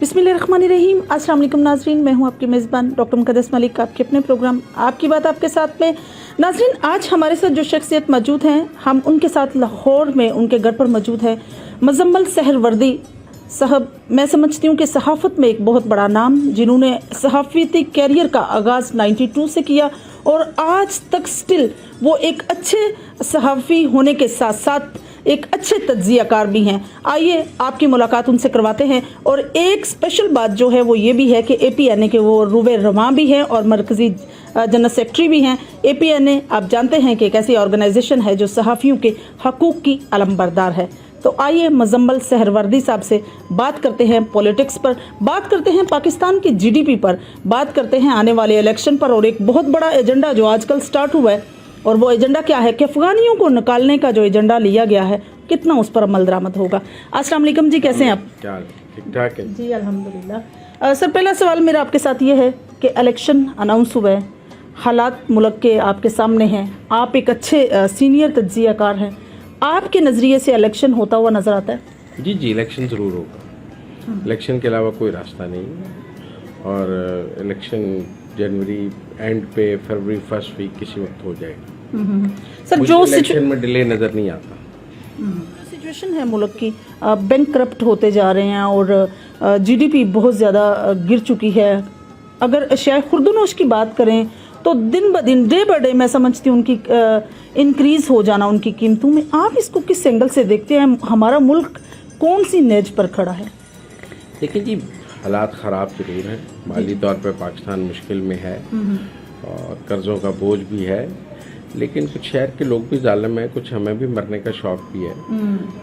बिस्मिल्लाहिर्रहमानिर्रहीम। अस्सलाम वालेकुम नाज़रीन, मैं हूं आपकी मेज़बान डॉक्टर मुक़द्दस मलिक, आपके अपने प्रोग्राम आपकी बात आपके साथ में। नाज़रीन, आज हमारे साथ जो शख्सियत मौजूद हैं, हम उनके साथ लाहौर में उनके घर पर मौजूद हैं। मुज़म्मल सहरवर्दी साहब, मैं समझती हूँ कि सहाफ़त में एक बहुत बड़ा नाम, जिन्होंने सहाफ़ती कैरियर का आगाज़ 92 से किया और आज तक स्टिल वो एक अच्छे सहाफ़ी होने के साथ साथ एक अच्छे तज्ज़ियाकार भी हैं। आइए आपकी मुलाकात उनसे करवाते हैं। और एक स्पेशल बात जो है वो ये भी है कि APNA के वो रुवे रवां भी हैं और मरकज़ी जनरल सेक्रेटरी भी हैं। APNA आप जानते हैं कि एक ऐसी ऑर्गेनाइजेशन है जो सहाफ़ियों के हकूक़ की अलमबरदार है। तो आइए मुज़म्मल सहरवर्दी साहब से बात करते हैं पॉलिटिक्स पर, बात करते हैं पाकिस्तान की GDP पर, बात करते हैं आने वाले इलेक्शन पर और एक बहुत बड़ा एजेंडा जो आजकल स्टार्ट हुआ है। और वो एजेंडा क्या है कि अफ़गानियों को निकालने का जो एजेंडा लिया गया है, कितना उस पर अमल दरामद होगा। अस्सलाम वालेकुम जी, कैसे हैं आप? ठीक ठाक है जी अल्हम्दुलिल्लाह। सर, पहला सवाल मेरा आपके साथ ये है कि इलेक्शन अनाउंस हुआ है, हालात मुल्क के आपके सामने हैं, आप एक अच्छे सीनियर तज्ज़ियाकार हैं, आपके नज़रिए से इलेक्शन होता हुआ नज़र आता है? जी, इलेक्शन ज़रूर होगा। इलेक्शन के अलावा कोई रास्ता नहीं है और इलेक्शन जनवरी एंड पे, फरवरी फर्स्ट वीक किसी वक्त हो जाएगा। सर, जो इलेक्शन में डिले नज़र नहीं आता। सिचुएशन है मुल्क की, बैंक करप्ट होते जा रहे हैं और GDP बहुत ज़्यादा गिर चुकी है। अगर अशिया खुर्दनोश की बात करें तो दिन ब दिन, डे बाय डे, मैं समझती हूँ उनकी इंक्रीज़ हो जाना उनकी कीमतों में। आप इसको किस एंगल से देखते हैं? हमारा मुल्क कौन सी नेज पर खड़ा है? देखिए जी, हालात ख़राब ज़रूर हैं, माली तौर पे पाकिस्तान मुश्किल में है और कर्ज़ों का बोझ भी है, लेकिन कुछ शहर के लोग भी जालिम हैं, कुछ हमें भी मरने का शौक़ भी है।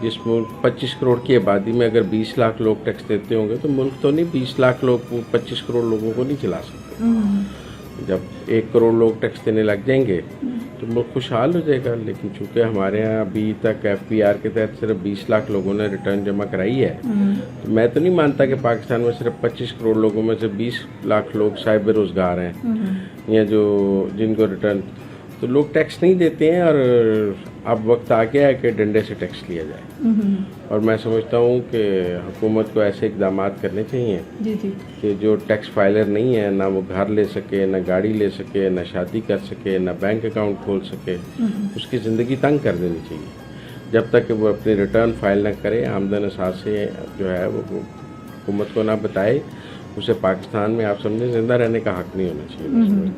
जिस मुल्क 25 करोड़ की आबादी में अगर 20 लाख लोग टैक्स देते होंगे तो मुल्क तो नहीं 20 लाख लोग 25 करोड़ लोगों को नहीं चला सकते। जब 1 करोड़ लोग टैक्स देने लग जाएंगे तो मुल्क खुशहाल हो जाएगा। लेकिन चूँकि हमारे यहाँ अभी तक FPR के तहत सिर्फ 20 लाख लोगों ने रिटर्न जमा कराई है, तो मैं तो नहीं मानता कि पाकिस्तान में सिर्फ 25 करोड़ लोगों में से 20 लाख लोग शायद बेरोज़गार हैं या जो जिनको रिटर्न, तो लोग टैक्स नहीं देते हैं। और अब वक्त आ गया है कि डंडे से टैक्स लिया जाए। और मैं समझता हूँ कि हुकूमत को ऐसे इक़दाम करने चाहिए कि जो टैक्स फाइलर नहीं है, ना वो घर ले सके, ना गाड़ी ले सके, ना शादी कर सके, ना बैंक अकाउंट खोल सके, उसकी ज़िंदगी तंग कर देनी चाहिए। जब तक कि वो अपनी रिटर्न फाइल ना करे, आमदन असासे जो है वो हुकूमत को ना बताए, उसे पाकिस्तान में आप समझें ज़िंदा रहने का हक़ नहीं होना चाहिए।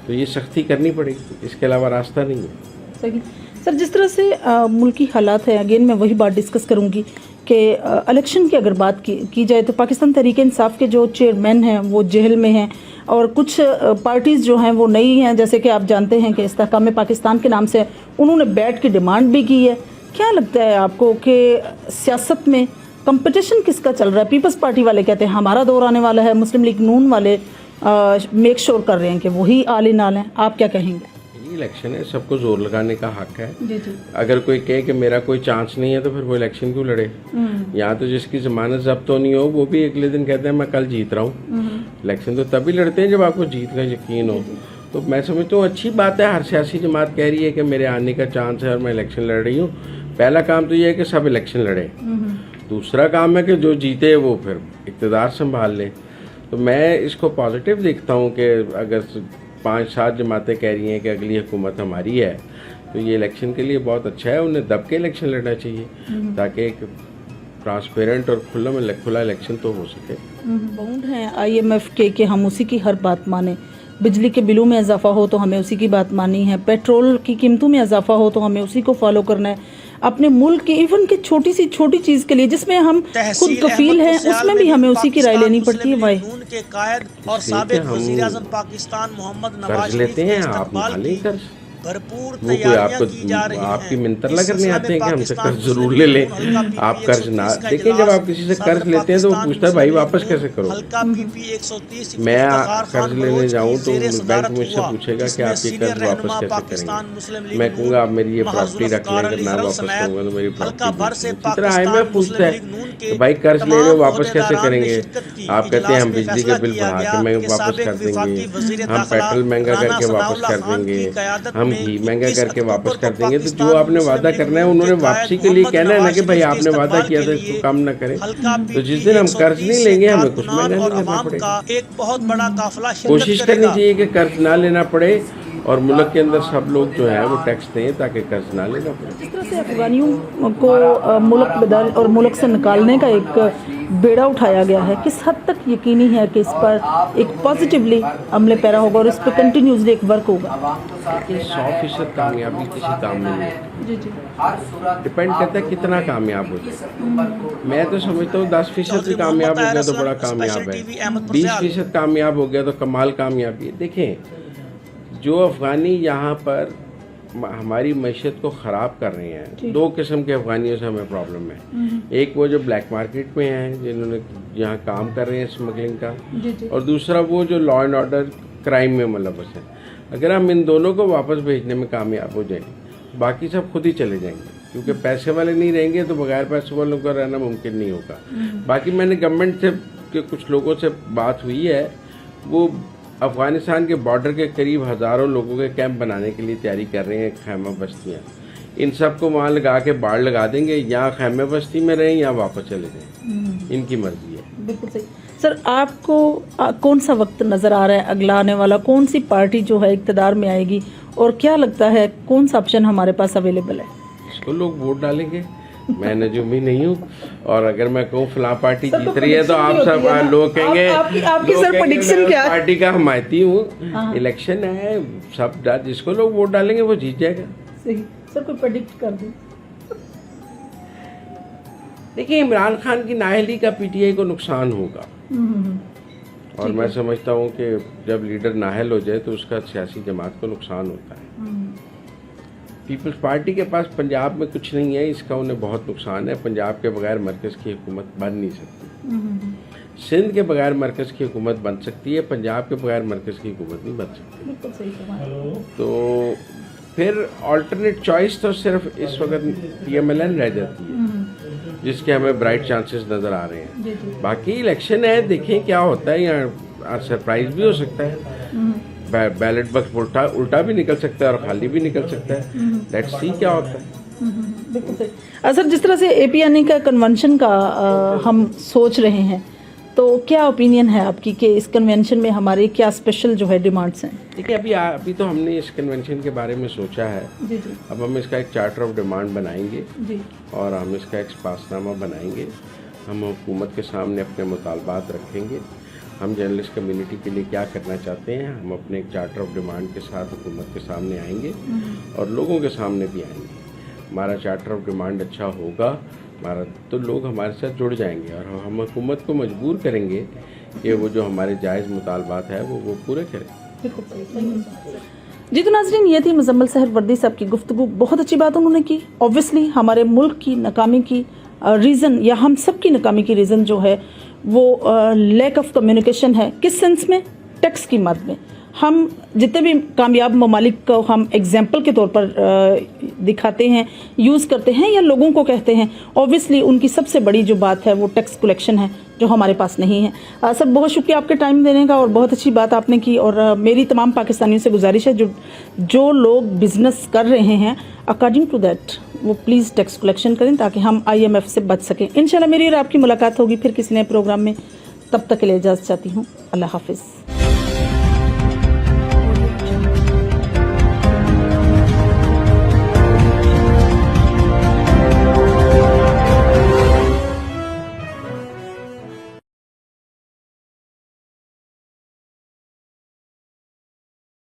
तो ये सख्ती करनी पड़ेगी, इसके अलावा रास्ता नहीं है। सही सर, जिस तरह से मुल्की हालात है, अगेन मैं वही बात डिस्कस करूंगी कि इलेक्शन की अगर बात की जाए तो पाकिस्तान तहरीक इंसाफ के जो चेयरमैन हैं वो जेल में हैं और कुछ पार्टीज़ जो हैं वो नई हैं, जैसे कि आप जानते हैं कि इस्तेहकाम पाकिस्तान के नाम से उन्होंने बैट की डिमांड भी की है। क्या लगता है आपको कि सियासत में कंपटीशन किसका चल रहा है? पीपल्स पार्टी वाले कहते हैं हमारा दौर आने वाला है, मुस्लिम लीग नून वाले मेक श्योर कर रहे हैं कि वही आल इन आल हैं। आप क्या कहेंगे? इलेक्शन है, सबको जोर लगाने का हक है। जी। अगर कोई कहे कि मेरा कोई चांस नहीं है तो फिर वो इलेक्शन क्यों लड़े? यहाँ तो जिसकी जमानत जब्त होनी हो वो भी अगले दिन कहते हैं मैं कल जीत रहा हूँ। इलेक्शन तो तभी लड़ते हैं जब आपको जीत का यकीन हो। तो मैं समझता हूँ अच्छी बात है, हर सियासी जमात कह रही है कि मेरे आने का चांस है और मैं इलेक्शन लड़ रही हूँ। पहला काम तो ये है कि सब इलेक्शन लड़े। दूसरा काम है कि जो जीते वो फिर इक़्तिदार संभाल ले। तो मैं इसको पॉजिटिव देखता हूँ कि अगर 5-7 जमातें कह रही हैं कि अगली हुकूमत हमारी है तो ये इलेक्शन के लिए बहुत अच्छा है। उन्हें दब के इलेक्शन लड़ना चाहिए ताकि एक ट्रांसपेरेंट और खुला इलेक्शन तो हो सके। बाउंड हैं IMF के कि हम उसी की हर बात माने। बिजली के बिलों में इजाफा हो तो हमें उसी की बात माननी है, पेट्रोल की कीमतों में इजाफा हो तो हमें उसी को फॉलो करना है। अपने मुल्क की इवन की छोटी सी छोटी चीज़ के लिए जिसमें हम खुद कफील हैं उसमें भी हमें उसी की राय लेनी पड़ती है। भाई के कायद और साबिक वज़ीर-ए-आज़म पाकिस्तान मोहम्मद नवाज शरीफ लेते हैं, आप लेकर भरपूर वो कोई आपकी मिन्नत लगा करने आते हैं कि हमसे कर्ज जरूर ले लें। आप कर्ज ना देखें, जब आप किसी से कर्ज लेते हैं तो वो पूछता है भाई वापस कैसे करो। मैं कर्ज लेने जाऊं तो बैंक मुझसे पूछेगा कि आप ये कर्ज वापस कैसे करेंगे। मैं कहूँगा आप मेरी ये प्रॉपर्टी रख लें, अगर ना वापस करूँगा तो मेरी प्रॉपर्टी। इसी तरह IMF पूछता है कि भाई कर्ज ले रहे हो वापस कैसे करेंगे। आप कहते हैं हम बिजली का बिल बढ़ा के मैं वापस कर देंगे, हम पेट्रोल महंगा करके वापस कर देंगे, हम घी महंगा करके वापस कर देंगे, तो जो आपने वादा करना है उन्होंने वापसी के लिए कहना है ना कि भाई आपने वादा किया था इसको काम ना करें। तो जिस दिन हम कर्ज नहीं लेंगे हमें कुछ महंगा नहीं करना पड़ेगा। एक बहुत बड़ा काफिला कोशिश करनी चाहिए कि कर्ज ना लेना पड़े और मुल्क के अंदर सब लोग जो है वो टैक्स दें ताकि कर्ज ना लेना पड़े। जिस तरह से अफगानियों को मुल्क बदल और मुल्क से निकालने का एक बेड़ा उठाया गया है, किस हद तक यकीनी है कि इस पर एक पॉजिटिवली अमले पैरा होगा और इस पर कंटिन्यूसली एक वर्क होगा? 100% कामयाबी किसी काम में नहीं है, जी जी, डिपेंड करता है कितना कामयाब हो जाए। मैं तो समझता हूँ 10% भी कामयाब हो गया तो बड़ा कामयाब है, 20% कामयाब हो गया तो कमाल कामयाबी है। देखें, जो अफगानी यहाँ पर हमारी मैशत को ख़राब कर रहे हैं, दो किस्म के अफगानियों से हमें प्रॉब्लम है। एक वो जो ब्लैक मार्केट में हैं जिन्होंने यहाँ काम कर रहे हैं स्मगलिंग का, और दूसरा वो जो लॉ एंड ऑर्डर क्राइम में मुलव्वस है। अगर हम इन दोनों को वापस भेजने में कामयाब हो जाएंगे, बाकी सब खुद ही चले जाएंगे, क्योंकि पैसे वाले नहीं रहेंगे तो बगैर पैसे वालों का रहना मुमकिन नहीं होगा। बाकी मैंने गवर्नमेंट से के कुछ लोगों से बात हुई है, वो अफ़गानिस्तान के बॉर्डर के करीब हज़ारों लोगों के कैंप बनाने के लिए तैयारी कर रहे हैं, खैमा बस्तियाँ। इन सब को वहाँ लगा के बाढ़ लगा देंगे, यहाँ खैमे बस्ती में रहें या वापस चले जाएं, इनकी मर्जी है। बिल्कुल सही। सर, आपको कौन सा वक्त नज़र आ रहा है अगला आने वाला, कौन सी पार्टी जो है इक़्तिदार में आएगी, और क्या लगता है कौन सा ऑप्शन हमारे पास अवेलेबल है? इसको लोग वोट डालेंगे, मैं नजूमी नहीं हूँ, और अगर मैं कहूँ फलां पार्टी जीत रही है तो आप सब लोग कहेंगे आपकी सर प्रेडिक्शन क्या है? पार्टी का हमायती हूँ, इलेक्शन है, सब जिसको लोग वोट डालेंगे वो जीत जाएगा। सही सर, कोई प्रेडिक्ट कर दो। देखिए, इमरान खान की नाअहली का पीटीआई को नुकसान होगा, और मैं समझता हूँ कि जब लीडर नाअहल हो जाए तो उसका सियासी जमात को नुकसान होता है। पीपल्स पार्टी के पास पंजाब में कुछ नहीं है, इसका उन्हें बहुत नुकसान है। पंजाब के बगैर मरकज़ की हुकूमत बन नहीं सकती, सिंध के बगैर मरकज़ की हुकूमत बन सकती है, पंजाब के बगैर मरकज़ की हुकूमत नहीं बन सकती। बिल्कुल सही। तो फिर अल्टरनेट चॉइस तो सिर्फ इस वक्त PMLN रह जाती है, जिसके हमें ब्राइट चांसेस नज़र आ रहे हैं। बाकी इलेक्शन है, देखें क्या होता है, यहाँ सरप्राइज भी हो सकता है, बैलेट बॉक्स उल्टा भी निकल सकता है और खाली भी निकल सकता है। लेट्स सी क्या होता है। बिल्कुल सही। सर, जिस तरह से APNA का कन्वेंशन का हम सोच रहे हैं, तो क्या ओपिनियन है आपकी कि इस कन्वेंशन में हमारे क्या स्पेशल जो है डिमांड्स हैं? देखिए, अभी तो हमने इस कन्वेंशन के बारे में सोचा है। जी जी। अब हम इसका एक चार्टर ऑफ डिमांड बनाएंगे जी, और हम इसका एक पासनामा बनाएंगे। हम हुकूमत के सामने अपने मुतालबात रखेंगे, हम जर्नलिस्ट कम्युनिटी के लिए क्या करना चाहते हैं, हम अपने एक चार्टर ऑफ डिमांड के साथ हुकूमत के सामने आएंगे और लोगों के सामने भी आएंगे। हमारा चार्टर ऑफ डिमांड अच्छा होगा हमारा, तो लोग हमारे साथ जुड़ जाएंगे और हम हुकूमत को मजबूर करेंगे कि वो जो हमारे जायज़ मुतालबात है वो पूरे करें। जी, तो नाज़रीन, ये थी मुज़म्मिल सहर वर्दी साहब की गुफ्तगू। बहुत अच्छी बात उन्होंने की। ऑब्वियसली हमारे मुल्क की नाकामी की रीज़न, या हम सब की नाकामी की रीज़न जो है वो लैक ऑफ कम्युनिकेशन है। किस सेंस में? टैक्स की मद में। हम जितने भी कामयाब ममालिक को हम एग्जाम्पल के तौर पर दिखाते हैं, यूज़ करते हैं या लोगों को कहते हैं, ऑब्वियसली उनकी सबसे बड़ी जो बात है वो टैक्स कलेक्शन है, जो हमारे पास नहीं है। सर, बहुत शुक्रिया आपके टाइम देने का, और बहुत अच्छी बात आपने की। और मेरी तमाम पाकिस्तानियों से गुजारिश है जो लोग बिजनेस कर रहे हैं, अकॉर्डिंग टू दैट वो प्लीज़ टैक्स कलेक्शन करें ताकि हम IMF से बच सकें। इंशाल्लाह मेरी और आपकी मुलाकात होगी फिर किसी नए प्रोग्राम में। तब तक के लिए इजाज़त चाहती हूँ। अल्लाह हाफिज़।